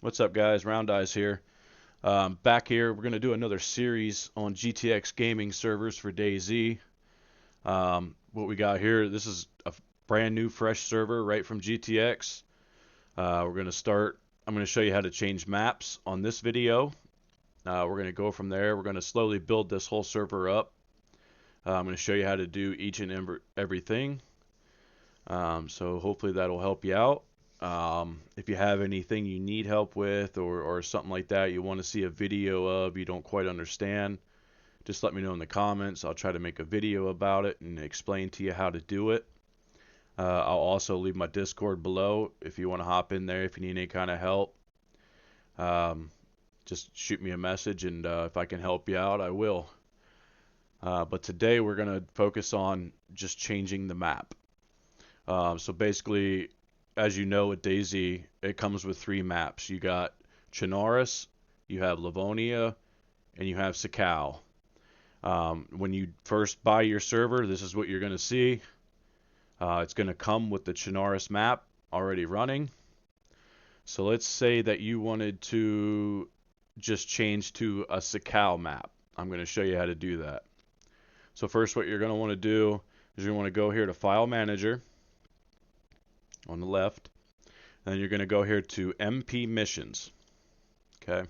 What's up, guys? Dayz here. Back here, we're going to do another series on GTX Gaming servers for Dayz. What we got here, this is a brand new, fresh server right from GTX. We're going to start, I'm going to show you how to change maps on this video. We're going to go from there. We're going to slowly build this whole server up. I'm going to show you how to do each and everything. So hopefully that'll help you out. If you have anything you need help with or something like that you want to see a video of, you don't quite understand, just let me know in the comments. I'll try to make a video about it and explain to you how to do it. I'll also leave my Discord below if you want to hop in there if you need any kind of help. Just shoot me a message, and if I can help you out, I will. But today we're going to focus on just changing the map. So basically, as you know, with Dayz, it comes with three maps. You got Chernarus, you have Livonia, and you have Sakau. When you first buy your server, this is what you're going to see. It's going to come with the Chernarus map already running. So let's say that you wanted to just change to a Sakau map. I'm going to show you how to do that. So first, what you're going to want to do is you want to go here to File Manager on the left, and then you're going to go here to MP Missions. Okay.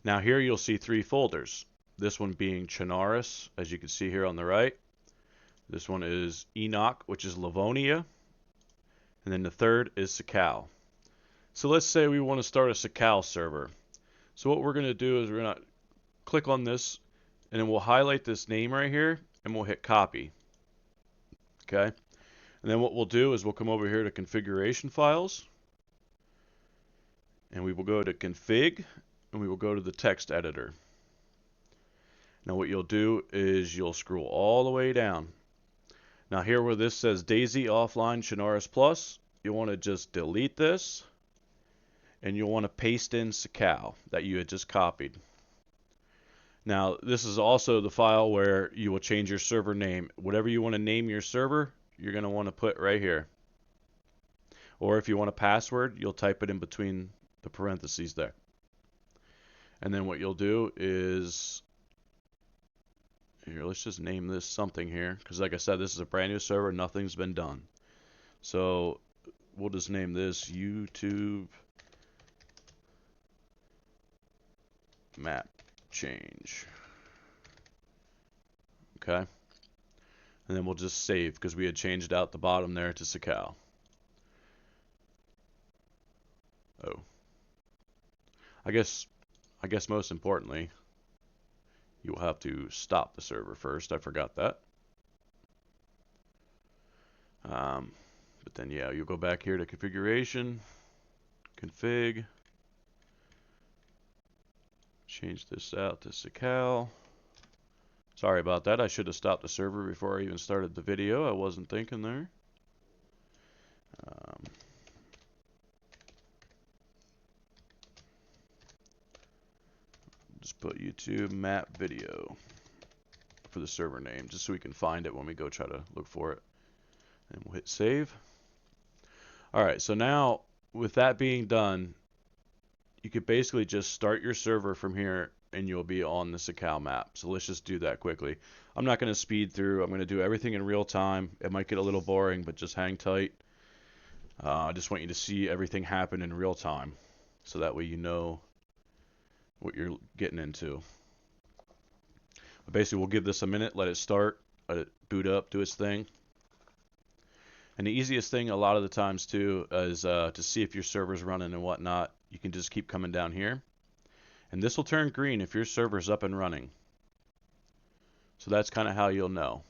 Now here you'll see three folders. This one being Chernarus, as you can see here on the right. This one is Enoch, which is Livonia. And then the third is Sakau. So let's say we want to start a Sakau server. So what we're going to do is we're going to click on this, and then we'll highlight this name right here, and we'll hit copy. Okay. And then what we'll do is we'll come over here to configuration files, and we will go to config, and we will go to the text editor. Now what you'll do is you'll scroll all the way down. Now here where this says Dayz offline Chernarus Plus, you want to just delete this, and you'll want to paste in Sakau that you had just copied. Now this is also the file where you will change your server name. Whatever you want to name your server, you're going to want to put right here. Or if you want a password, you'll type it in between the parentheses there. And then what you'll do is, here, let's just name this something here, because like I said, this is a brand new server, nothing's been done. So we'll just name this YouTube map change. Okay. And then we'll just save, because we had changed out the bottom there to Sakau. Oh. I guess most importantly, you will have to stop the server first. I forgot that. But then, yeah, you'll go back here to configuration, config, change this out to Sakau. Sorry about that. I should have stopped the server before I even started the video. I wasn't thinking there. Just put YouTube map video for the server name, just so we can find it when we go try to look for it. And we'll hit save. Alright, so now with that being done, you could basically just start your server from here and you'll be on the Sakau map. So let's just do that quickly. I'm not going to speed through. I'm going to do everything in real time. It might get a little boring, but just hang tight. I just want you to see everything happen in real time, so that way you know what you're getting into. But basically, we'll give this a minute, let it start, let it boot up, do its thing. And the easiest thing a lot of the times too is to see if your server's running and whatnot. You can just keep coming down here. And this will turn green if your server's up and running. So that's kind of how you'll know.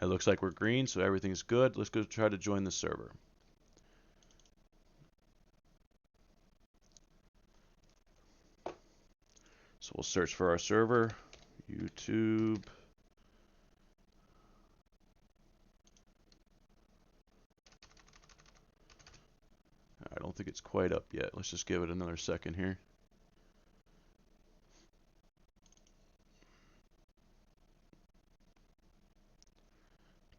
It looks like we're green, so everything's good. Let's go try to join the server. So we'll search for our server, YouTube. I don't think it's quite up yet. Let's just give it another second here.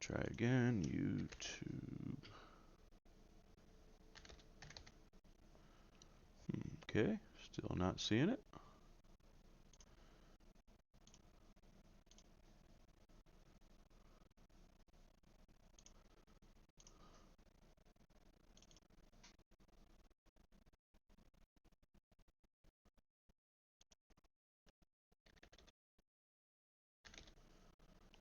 Try again, YouTube. Okay, still not seeing it.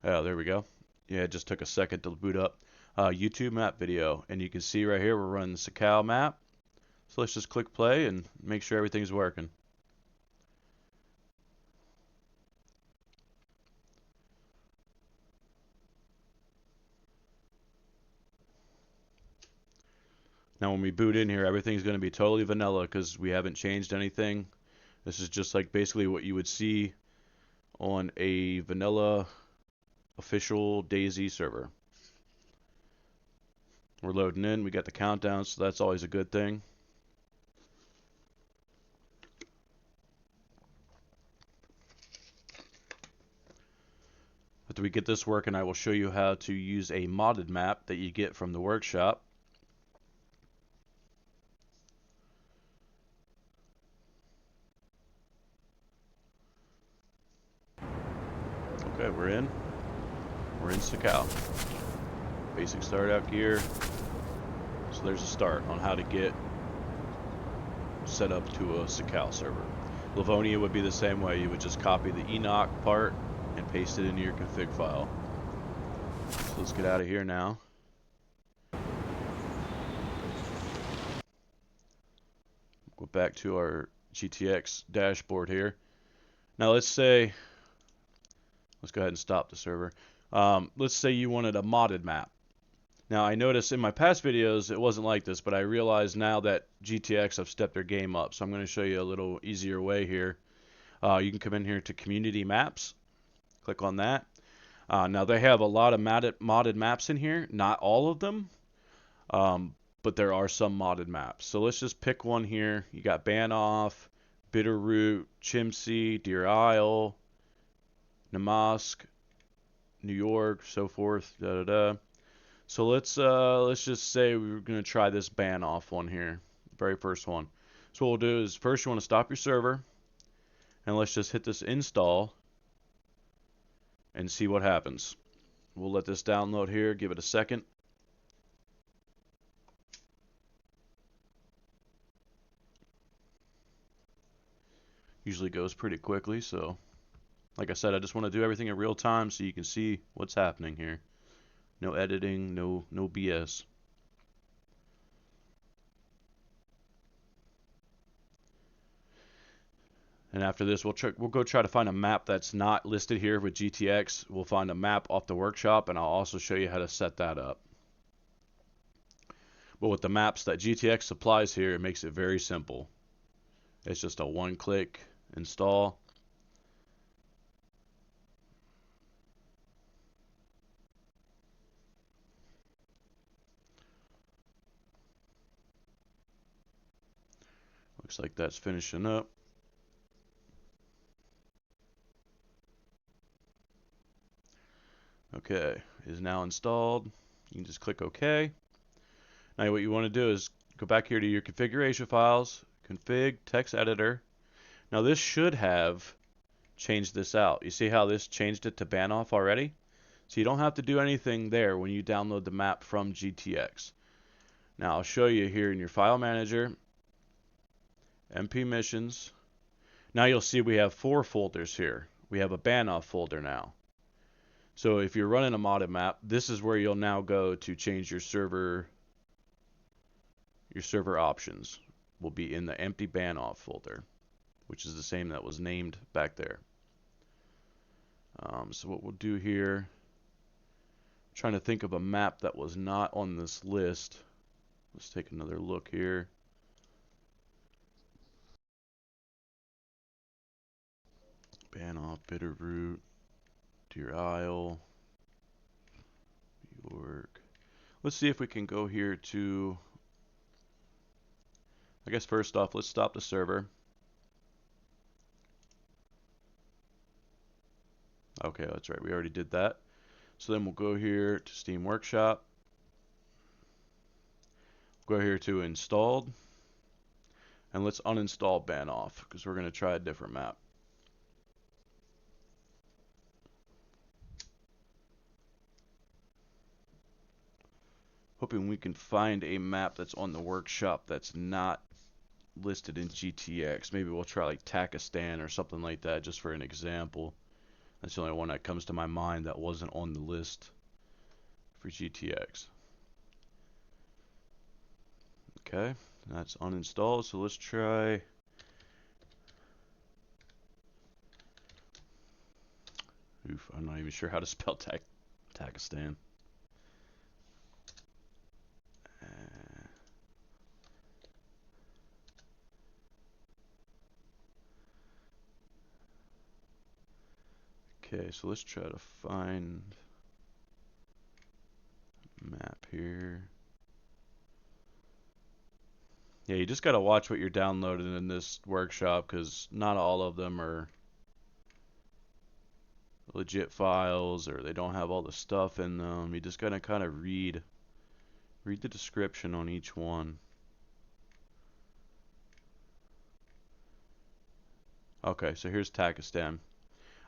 Oh, there we go. Yeah, it just took a second to boot up. YouTube map video, and you can see right here we're running the Sakal map. So let's just click play and make sure everything's working. Now when we boot in here, everything's going to be totally vanilla because we haven't changed anything. This is just like basically what you would see on a vanilla official Dayz server. We're loading in, we got the countdown, so that's always a good thing. After we get this working, I will show you how to use a modded map that you get from the workshop. Okay, we're in. We're in Sakal. Basic start out gear. So there's a start on how to get set up to a Sakal server. Livonia would be the same way. You would just copy the Enoch part and paste it into your config file. So let's get out of here now. Go back to our GTX dashboard here. Now let's say, let's go ahead and stop the server. Let's say you wanted a modded map. Now I noticed in my past videos it wasn't like this, but I realize now that GTX have stepped their game up. So I'm going to show you a little easier way here. You can come in here to Community Maps. Click on that. Now they have a lot of modded maps in here. Not all of them, but there are some modded maps. So let's just pick one here. You got Banoff, Bitterroot, Chimsey, Deer Isle, Namask, New York, so forth. Da da da. So let's just say we're gonna try this Banoff one here, very first one. So what we'll do is first you want to stop your server, and let's just hit this install and see what happens. We'll let this download here. Give it a second. Usually goes pretty quickly, so like I said, I just want to do everything in real time so you can see what's happening here. No editing, no BS. And after this, we'll go try to find a map that's not listed here with GTX. We'll find a map off the workshop, and I'll also show you how to set that up. But with the maps that GTX supplies here, it makes it very simple. It's just a one-click install. Looks like that's finishing up. Okay, it is now installed. You can just click OK. Now what you want to do is go back here to your configuration files, config, text editor. Now this should have changed this out. You see how this changed it to Banoff already? So you don't have to do anything there when you download the map from GTX. Now I'll show you here in your file manager, MP missions. Now you'll see we have 4 folders here. We have a Banoff folder now. So if you're running a modded map, this is where you'll now go to change your server options. Will be in the empty Banoff folder, which is the same that was named back there. So what we'll do here, I'm trying to think of a map that was not on this list. Let's take another look here. Banoff, Bitterroot, Deer Isle, New York. Let's see if we can go here to, I guess first off, let's stop the server. Okay, that's right, we already did that. So then we'll go here to Steam Workshop. Go here to installed. And let's uninstall ban off because we're going to try a different map. Hoping we can find a map that's on the workshop that's not listed in GTX. Maybe we'll try like Takistan or something like that just for an example. That's the only one that comes to my mind that wasn't on the list for GTX. Okay, that's uninstalled, so let's try. Oof, I'm not even sure how to spell Takistan. Okay, so let's try to find a map here. Yeah, you just gotta watch what you're downloading in this workshop because not all of them are legit files or they don't have all the stuff in them. You just gotta kind of read the description on each one. Okay, so here's Takistan.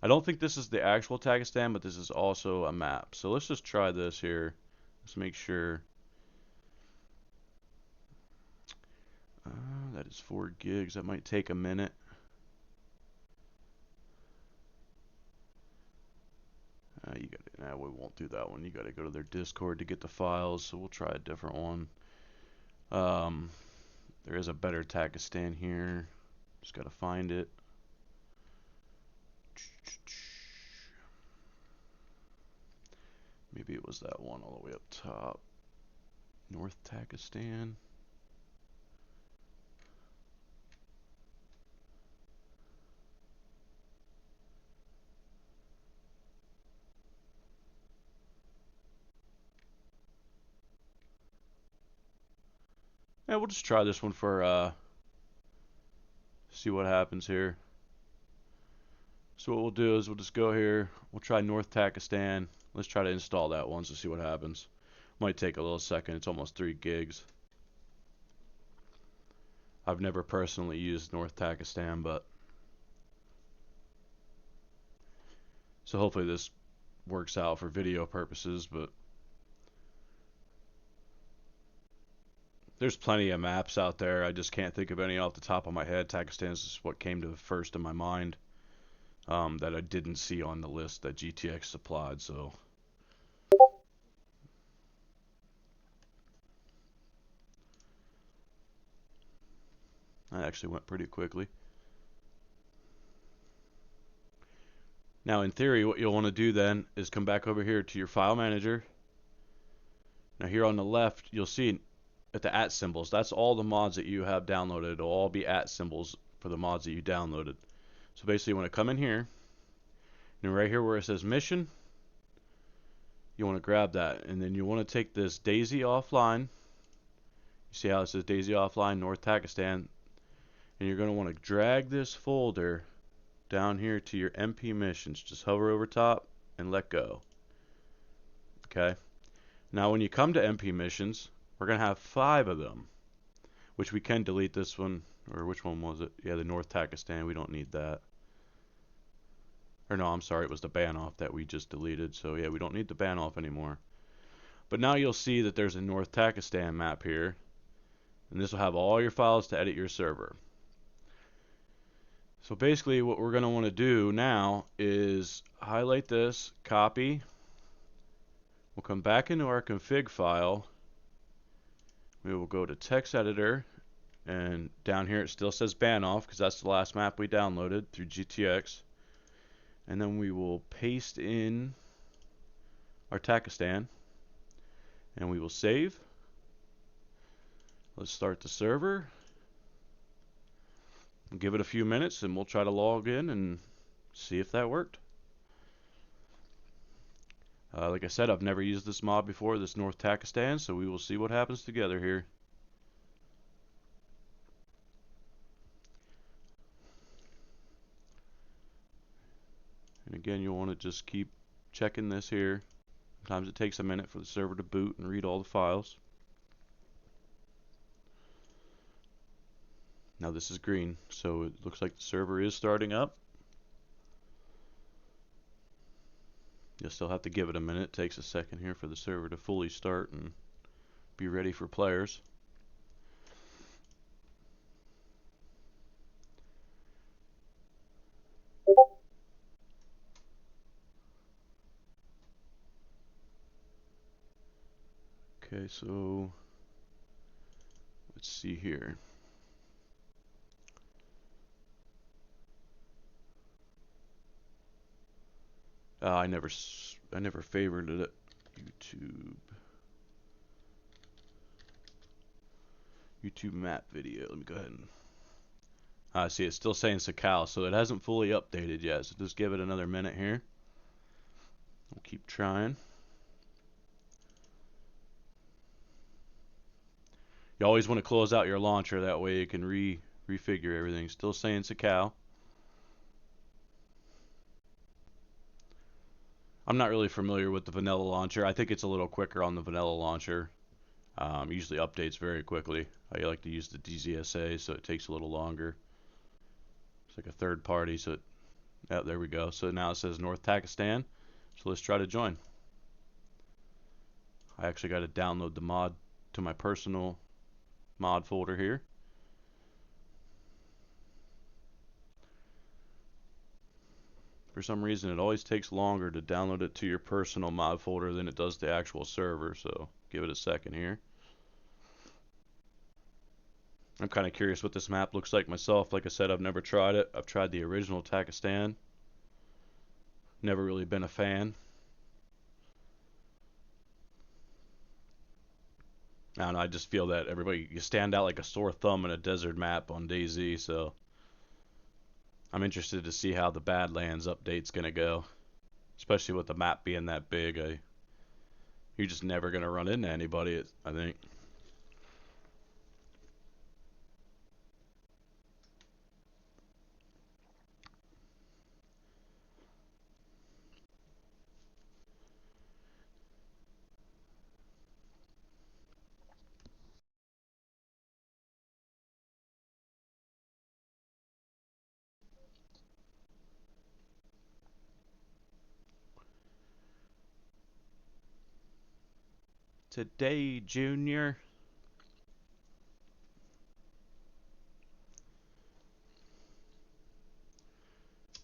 I don't think this is the actual Takistan, but this is also a map. So let's just try this here. Let's make sure. That is 4 gigs. That might take a minute. You got to. Nah, we won't do that one. You got to go to their Discord to get the files. So we'll try a different one. There is a better Takistan here. Just got to find it. Maybe it was that one all the way up top. North Takistan. Yeah, we'll just try this one for see what happens here. So what we'll do is we'll just go here. We'll try North Takistan. Let's try to install that once to see what happens. Might take a little second. It's almost 3 gigs. I've never personally used North Takistan, but so hopefully this works out for video purposes, but there's plenty of maps out there. I just can't think of any off the top of my head. Takistan is what came to first in my mind that I didn't see on the list that GTX supplied, so that actually went pretty quickly. Now in theory what you'll want to do then is come back over here to your file manager. Now here on the left you'll see at the @ symbols, that's all the mods that you have downloaded. It'll all be @ symbols for the mods that you downloaded. So basically you want to come in here and right here where it says mission, you want to grab that and then you want to take this Dayz offline. You see how it says Dayz offline North Takistan, and you're going to want to drag this folder down here to your MP missions. Just hover over top and let go. Okay. Now when you come to MP missions, we're going to have 5 of them, which we can delete this one, or which one was it? Yeah, the North Takistan. We don't need that. Or no, I'm sorry, it was the ban off that we just deleted. So yeah, we don't need the ban off anymore. But now you'll see that there's a North Takistan map here, and this will have all your files to edit your server. So basically what we're going to want to do now is highlight this, copy. We'll come back into our config file. We will go to text editor, and down here it still says ban off because that's the last map we downloaded through GTX. And then we will paste in our Takistan and we will save. Let's start the server. Give it a few minutes and we'll try to log in and see if that worked. Like I said, I've never used this mod before, this North Takistan, so we will see what happens together here. And again, you'll want to just keep checking this here. Sometimes it takes a minute for the server to boot and read all the files. Now this is green, so it looks like the server is starting up. You'll still have to give it a minute. It takes a second here for the server to fully start and be ready for players. Okay, so let's see here. I never favorited it. YouTube map video. Let me go ahead and see, it's still saying Sakal, so it hasn't fully updated yet. So just give it another minute here. We'll keep trying. You always want to close out your launcher, that way you can refigure everything. Still saying Sakal. I'm not really familiar with the vanilla launcher. I think it's a little quicker on the vanilla launcher. Usually updates very quickly. I like to use the DZSA, so it takes a little longer. It's like a third party, so there we go. So now it says North Pakistan. So let's try to join. I actually got to download the mod to my personal mod folder here. For some reason, it always takes longer to download it to your personal mod folder than it does the actual server, so give it a second here. I'm kind of curious what this map looks like myself. Like I said, I've never tried it. I've tried the original Takistan. Never really been a fan. I don't know, I just feel that you stand out like a sore thumb in a desert map on Dayz, so I'm interested to see how the Badlands update's gonna go. Especially with the map being that big, you're just never gonna run into anybody, I think. Today, Junior.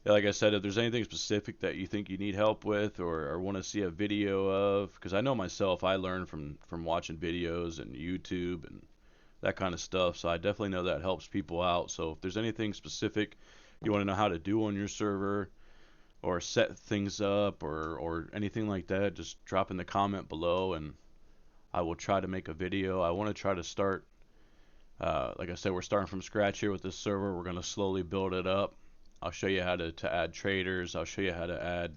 Yeah, like I said, if there's anything specific that you think you need help with or want to see a video of, because I know myself, I learn from watching videos and YouTube and that kind of stuff, so I definitely know that helps people out. So if there's anything specific you want to know how to do on your server or set things up or anything like that, just drop in the comment below and I will try to make a video. I want to try to start, like I said, we're starting from scratch here with this server. We're going to slowly build it up. I'll show you how to add traders. I'll show you how to add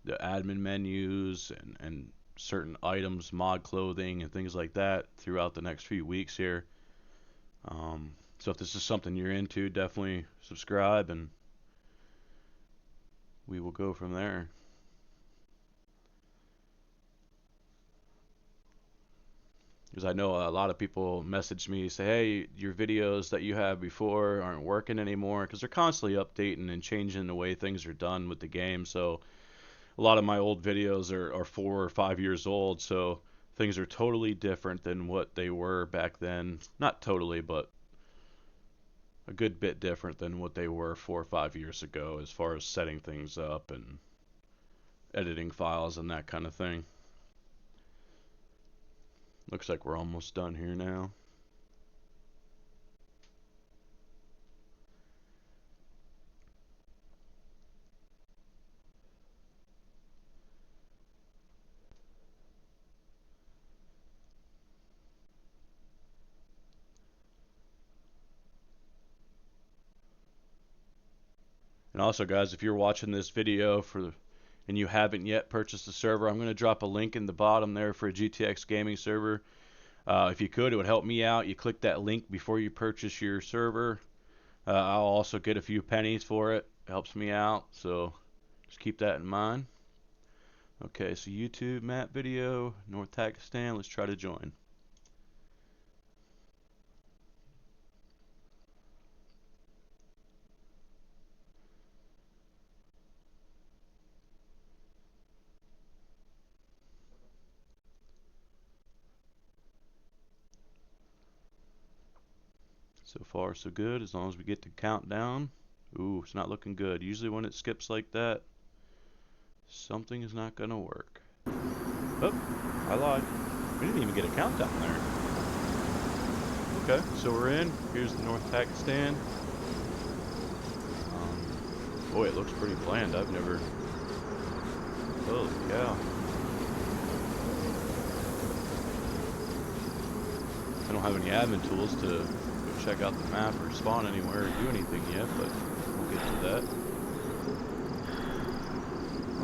the admin menus and certain items, mod clothing, and things like that throughout the next few weeks here. So if this is something you're into, definitely subscribe and we will go from there. Because I know a lot of people message me, say, hey, your videos that you have before aren't working anymore, because they're constantly updating and changing the way things are done with the game. So a lot of my old videos are 4 or 5 years old, so things are totally different than what they were back then. Not totally, but a good bit different than what they were 4 or 5 years ago as far as setting things up and editing files and that kind of thing. Looks like we're almost done here now. And also, guys, if you're watching this video and you haven't yet purchased the server, I'm going to drop a link in the bottom there for a GTX Gaming server. If you could, it would help me out. You click that link before you purchase your server. I'll also get a few pennies for it. It helps me out, so just keep that in mind. Okay, so YouTube map video, North Pakistan. Let's try to join. So far so good, as long as we get the countdown. Ooh, it's not looking good. Usually when it skips like that, something is not gonna work. Oh, I lied. We didn't even get a countdown there. Okay, so we're in. Here's the North Pakistan. Boy, it looks pretty bland. I've never... Holy cow. I don't have any admin tools to go check out the map or spawn anywhere or do anything yet, but we'll get to that.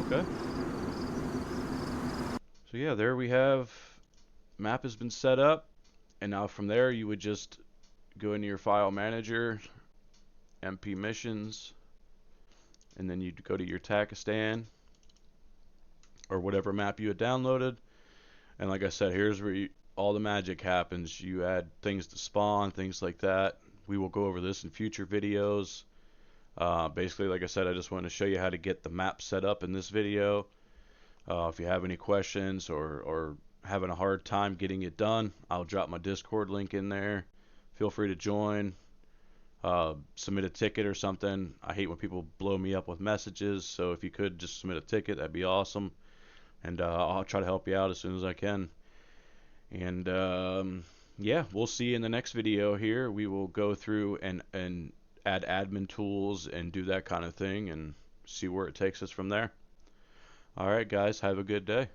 Okay. So yeah, there we have, map has been set up, and now from there you would just go into your file manager, MP missions, and then you'd go to your Takistan or whatever map you had downloaded. And like I said, here's where all the magic happens. You add things to spawn, things like that. We will go over this in future videos. Basically, like I said, I just wanted to show you how to get the map set up in this video. If you have any questions or having a hard time getting it done, I'll drop my Discord link in there. Feel free to join. Submit a ticket or something. I hate when people blow me up with messages, so if you could just submit a ticket, that'd be awesome. And I'll try to help you out as soon as I can. And yeah, we'll see you in the next video here. We will go through and add admin tools and do that kind of thing and see where it takes us from there. Alright guys, have a good day.